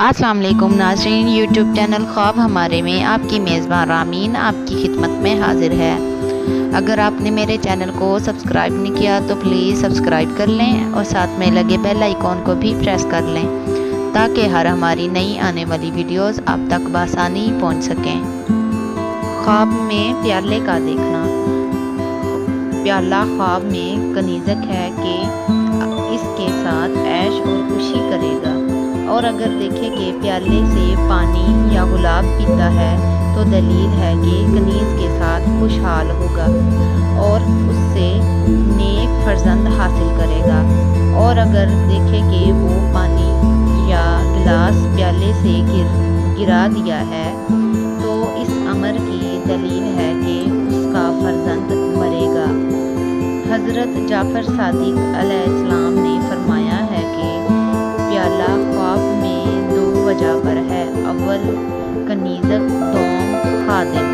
अस्सलाम वालेकुम नाज़रीन, यूट्यूब चैनल ख्वाब हमारे में आपकी मेज़बान रामीन आपकी खिदमत में हाजिर है। अगर आपने मेरे चैनल को सब्सक्राइब नहीं किया तो प्लीज़ सब्सक्राइब कर लें और साथ में लगे बेल आइकॉन को भी प्रेस कर लें ताकि हर हमारी नई आने वाली वीडियोस आप तक बआसानी पहुंच सकें। ख्वाब में प्याले का देखना। प्याला ख्वाब में कनीज़क है कि इसके साथ ऐश और खुशी करेगा, और अगर देखे कि प्याले से पानी या गुलाब पीता है तो दलील है कि कनीज़ के साथ खुशहाल होगा और उससे नेक फर्जंद हासिल करेगा। और अगर देखे कि वो पानी या गिलास प्याले से गिरा दिया है तो इस अमर की दलील है कि उसका फर्जंद मरेगा। हज़रत जाफ़र सादिक अलैहिस्सलाम ने फरमाया है कि प्याला ख्वाब में दो वजह पर है, अव्वल कनीज़क, दोम खादिम।